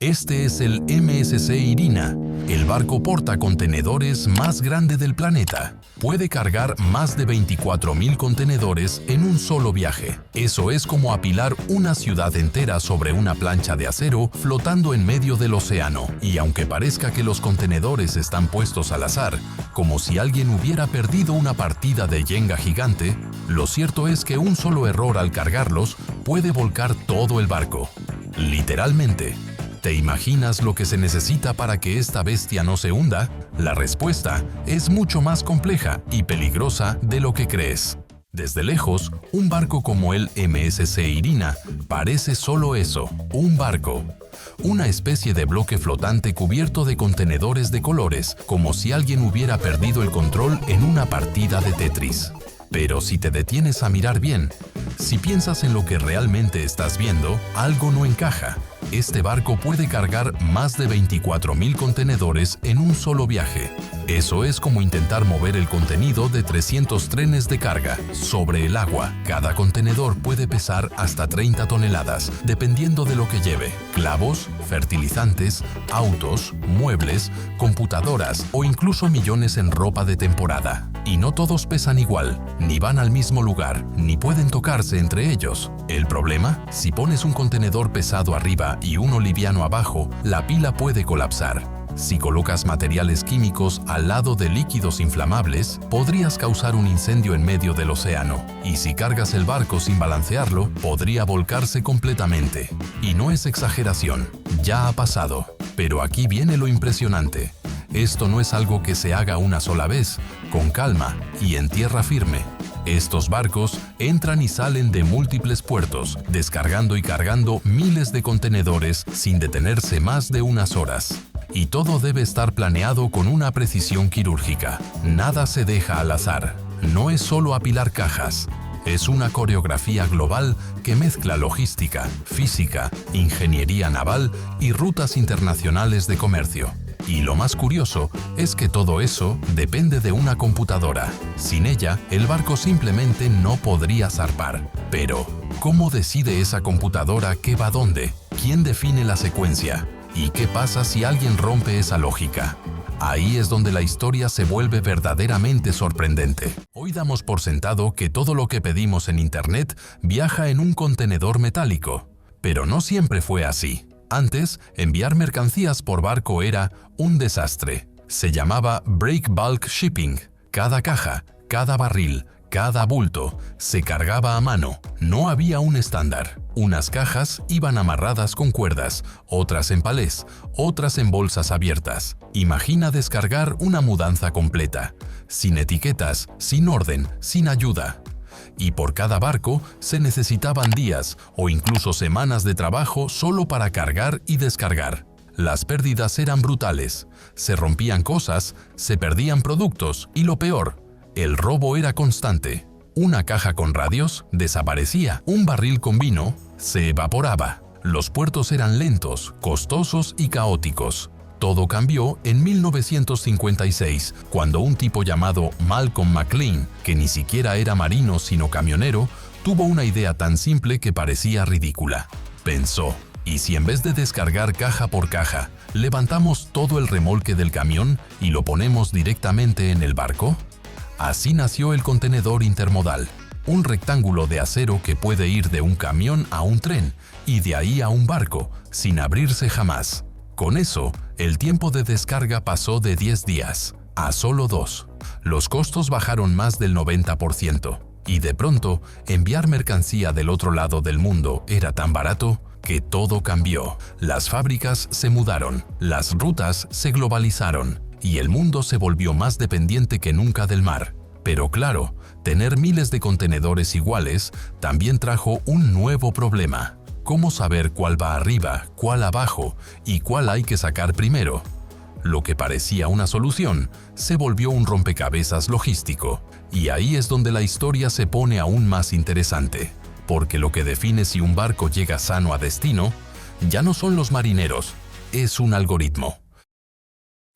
Este es el MSC Irina, el barco portacontenedores más grande del planeta. Puede cargar más de 24.000 contenedores en un solo viaje. Eso es como apilar una ciudad entera sobre una plancha de acero flotando en medio del océano. Y aunque parezca que los contenedores están puestos al azar, como si alguien hubiera perdido una partida de Jenga gigante, lo cierto es que un solo error al cargarlos puede volcar todo el barco. Literalmente. ¿Te imaginas lo que se necesita para que esta bestia no se hunda? La respuesta es mucho más compleja y peligrosa de lo que crees. Desde lejos, un barco como el MSC Irina parece solo eso, un barco. Una especie de bloque flotante cubierto de contenedores de colores, como si alguien hubiera perdido el control en una partida de Tetris. Pero si te detienes a mirar bien, si piensas en lo que realmente estás viendo, algo no encaja. Este barco puede cargar más de 24.000 contenedores en un solo viaje. Eso es como intentar mover el contenido de 300 trenes de carga sobre el agua. Cada contenedor puede pesar hasta 30 toneladas, dependiendo de lo que lleve: clavos, fertilizantes, autos, muebles, computadoras o incluso millones en ropa de temporada. Y no todos pesan igual, ni van al mismo lugar, ni pueden tocarse entre ellos. ¿El problema? Si pones un contenedor pesado arriba y uno liviano abajo, la pila puede colapsar. Si colocas materiales químicos al lado de líquidos inflamables, podrías causar un incendio en medio del océano. Y si cargas el barco sin balancearlo, podría volcarse completamente. Y no es exageración, ya ha pasado. Pero aquí viene lo impresionante. Esto no es algo que se haga una sola vez, con calma y en tierra firme. Estos barcos entran y salen de múltiples puertos, descargando y cargando miles de contenedores sin detenerse más de unas horas. Y todo debe estar planeado con una precisión quirúrgica. Nada se deja al azar. No es solo apilar cajas. Es una coreografía global que mezcla logística, física, ingeniería naval y rutas internacionales de comercio. Y lo más curioso es que todo eso depende de una computadora. Sin ella, el barco simplemente no podría zarpar. Pero, ¿cómo decide esa computadora qué va dónde? ¿Quién define la secuencia? ¿Y qué pasa si alguien rompe esa lógica? Ahí es donde la historia se vuelve verdaderamente sorprendente. Hoy damos por sentado que todo lo que pedimos en Internet viaja en un contenedor metálico. Pero no siempre fue así. Antes, enviar mercancías por barco era un desastre. Se llamaba break bulk shipping. Cada caja, cada barril, cada bulto se cargaba a mano. No había un estándar. Unas cajas iban amarradas con cuerdas, otras en palés, otras en bolsas abiertas. Imagina descargar una mudanza completa, sin etiquetas, sin orden, sin ayuda. Y por cada barco se necesitaban días o incluso semanas de trabajo solo para cargar y descargar. Las pérdidas eran brutales. Se rompían cosas, se perdían productos y lo peor, el robo era constante. Una caja con radios desaparecía, un barril con vino se evaporaba. Los puertos eran lentos, costosos y caóticos. Todo cambió en 1956, cuando un tipo llamado Malcolm McLean, que ni siquiera era marino sino camionero, tuvo una idea tan simple que parecía ridícula. Pensó, ¿y si en vez de descargar caja por caja, levantamos todo el remolque del camión y lo ponemos directamente en el barco? Así nació el contenedor intermodal, un rectángulo de acero que puede ir de un camión a un tren y de ahí a un barco, sin abrirse jamás. Con eso, el tiempo de descarga pasó de 10 días a solo 2. Los costos bajaron más del 90%. Y de pronto, enviar mercancía del otro lado del mundo era tan barato que todo cambió. Las fábricas se mudaron, las rutas se globalizaron y el mundo se volvió más dependiente que nunca del mar. Pero claro, tener miles de contenedores iguales también trajo un nuevo problema. ¿Cómo saber cuál va arriba, cuál abajo y cuál hay que sacar primero? Lo que parecía una solución se volvió un rompecabezas logístico. Y ahí es donde la historia se pone aún más interesante. Porque lo que define si un barco llega sano a destino ya no son los marineros, es un algoritmo.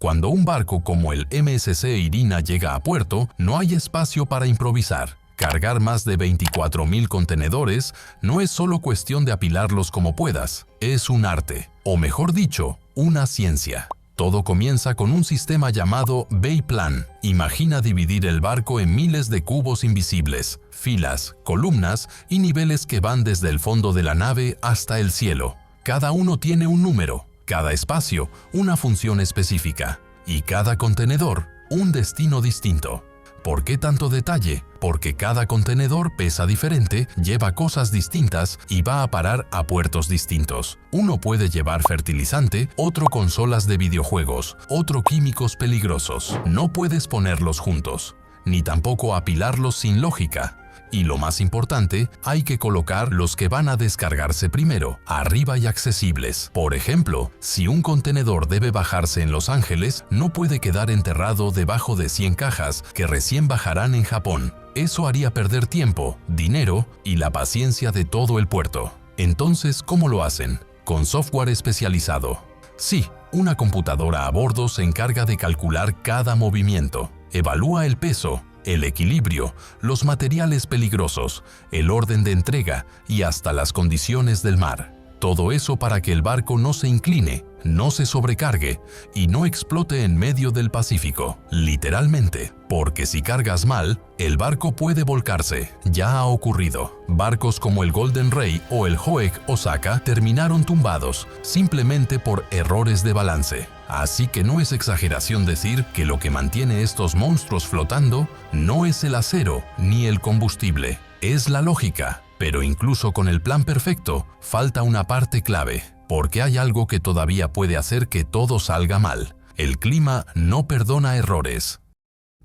Cuando un barco como el MSC Irina llega a puerto, no hay espacio para improvisar. Cargar más de 24.000 contenedores no es solo cuestión de apilarlos como puedas, es un arte, o mejor dicho, una ciencia. Todo comienza con un sistema llamado Bayplan. Imagina dividir el barco en miles de cubos invisibles, filas, columnas y niveles que van desde el fondo de la nave hasta el cielo. Cada uno tiene un número, cada espacio una función específica y cada contenedor un destino distinto. ¿Por qué tanto detalle? Porque cada contenedor pesa diferente, lleva cosas distintas y va a parar a puertos distintos. Uno puede llevar fertilizante, otro consolas de videojuegos, otro químicos peligrosos. No puedes ponerlos juntos, ni tampoco apilarlos sin lógica. Y lo más importante, hay que colocar los que van a descargarse primero, arriba y accesibles. Por ejemplo, si un contenedor debe bajarse en Los Ángeles, no puede quedar enterrado debajo de 100 cajas que recién bajarán en Japón. Eso haría perder tiempo, dinero y la paciencia de todo el puerto. Entonces, ¿cómo lo hacen? Con software especializado. Sí, una computadora a bordo se encarga de calcular cada movimiento, evalúa el peso, el equilibrio, los materiales peligrosos, el orden de entrega y hasta las condiciones del mar. Todo eso para que el barco no se incline, no se sobrecargue y no explote en medio del Pacífico, literalmente, porque si cargas mal, el barco puede volcarse. Ya ha ocurrido. Barcos como el Golden Ray o el Hoek Osaka terminaron tumbados simplemente por errores de balance. Así que no es exageración decir que lo que mantiene estos monstruos flotando no es el acero ni el combustible, es la lógica. Pero incluso con el plan perfecto, falta una parte clave, porque hay algo que todavía puede hacer que todo salga mal. El clima no perdona errores.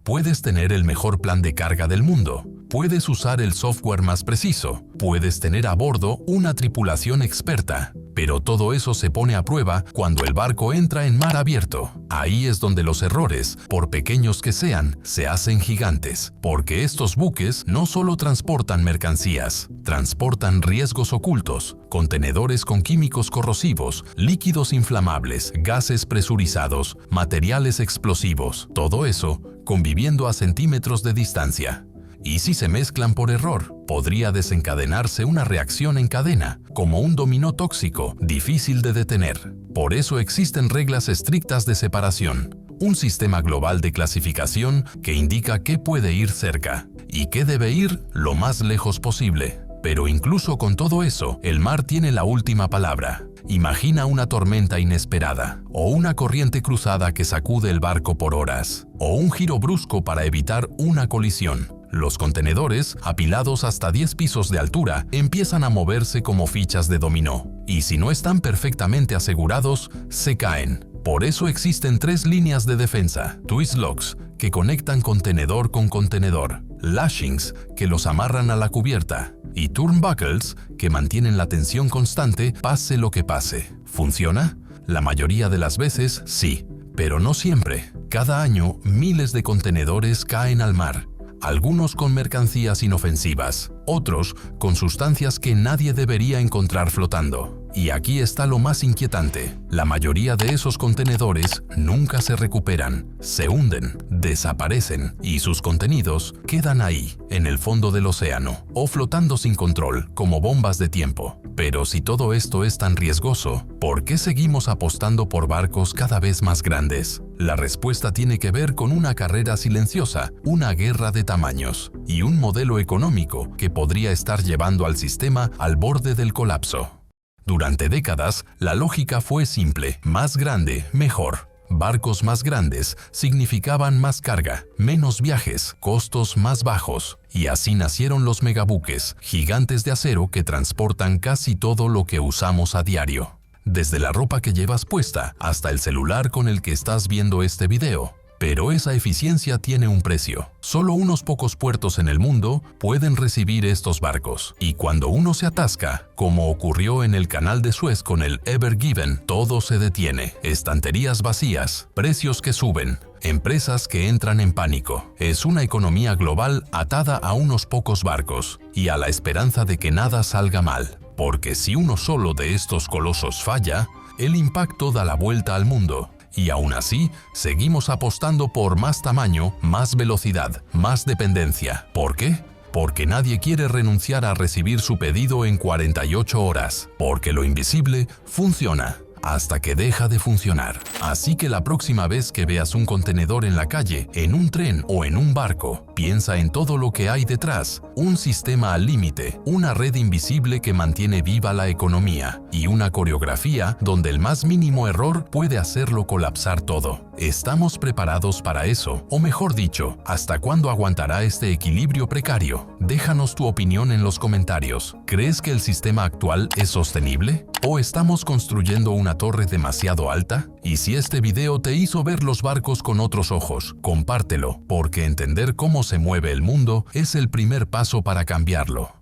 Puedes tener el mejor plan de carga del mundo, puedes usar el software más preciso, puedes tener a bordo una tripulación experta, pero todo eso se pone a prueba cuando el barco entra en mar abierto. Ahí es donde los errores, por pequeños que sean, se hacen gigantes, porque estos buques no solo transportan mercancías, transportan riesgos ocultos, contenedores con químicos corrosivos, líquidos inflamables, gases presurizados, materiales explosivos, todo eso conviviendo a centímetros de distancia. Y si se mezclan por error, podría desencadenarse una reacción en cadena, como un dominó tóxico, difícil de detener. Por eso existen reglas estrictas de separación, un sistema global de clasificación que indica qué puede ir cerca y qué debe ir lo más lejos posible. Pero incluso con todo eso, el mar tiene la última palabra. Imagina una tormenta inesperada, o una corriente cruzada que sacude el barco por horas, o un giro brusco para evitar una colisión. Los contenedores, apilados hasta 10 pisos de altura, empiezan a moverse como fichas de dominó, y si no están perfectamente asegurados, se caen. Por eso existen 3 líneas de defensa: twist locks, que conectan contenedor con contenedor, lashings, que los amarran a la cubierta, y turnbuckles, que mantienen la tensión constante pase lo que pase. ¿Funciona? La mayoría de las veces sí, pero no siempre. Cada año, miles de contenedores caen al mar, algunos con mercancías inofensivas, otros con sustancias que nadie debería encontrar flotando. Y aquí está lo más inquietante: la mayoría de esos contenedores nunca se recuperan, se hunden, desaparecen y sus contenidos quedan ahí, en el fondo del océano, o flotando sin control, como bombas de tiempo. Pero si todo esto es tan riesgoso, ¿por qué seguimos apostando por barcos cada vez más grandes? La respuesta tiene que ver con una carrera silenciosa, una guerra de tamaños y un modelo económico que podría estar llevando al sistema al borde del colapso. Durante décadas, la lógica fue simple: más grande, mejor. Barcos más grandes significaban más carga, menos viajes, costos más bajos. Y así nacieron los megabuques, gigantes de acero que transportan casi todo lo que usamos a diario. Desde la ropa que llevas puesta hasta el celular con el que estás viendo este video. Pero esa eficiencia tiene un precio. Solo unos pocos puertos en el mundo pueden recibir estos barcos. Y cuando uno se atasca, como ocurrió en el canal de Suez con el Ever Given, todo se detiene. Estanterías vacías, precios que suben, empresas que entran en pánico. Es una economía global atada a unos pocos barcos y a la esperanza de que nada salga mal. Porque si uno solo de estos colosos falla, el impacto da la vuelta al mundo. Y aún así, seguimos apostando por más tamaño, más velocidad, más dependencia. ¿Por qué? porque nadie quiere renunciar a recibir su pedido en 48 horas, porque lo invisible funciona hasta que deja de funcionar. Así que la próxima vez que veas un contenedor en la calle, en un tren o en un barco, piensa en todo lo que hay detrás: un sistema al límite, una red invisible que mantiene viva la economía y una coreografía donde el más mínimo error puede hacerlo colapsar todo. ¿Estamos preparados para eso? O mejor dicho, ¿hasta cuándo aguantará este equilibrio precario? Déjanos tu opinión en los comentarios. ¿Crees que el sistema actual es sostenible? ¿O estamos construyendo una torre demasiado alta? Y si este video te hizo ver los barcos con otros ojos, compártelo, porque entender cómo se mueve el mundo es el primer paso para cambiarlo.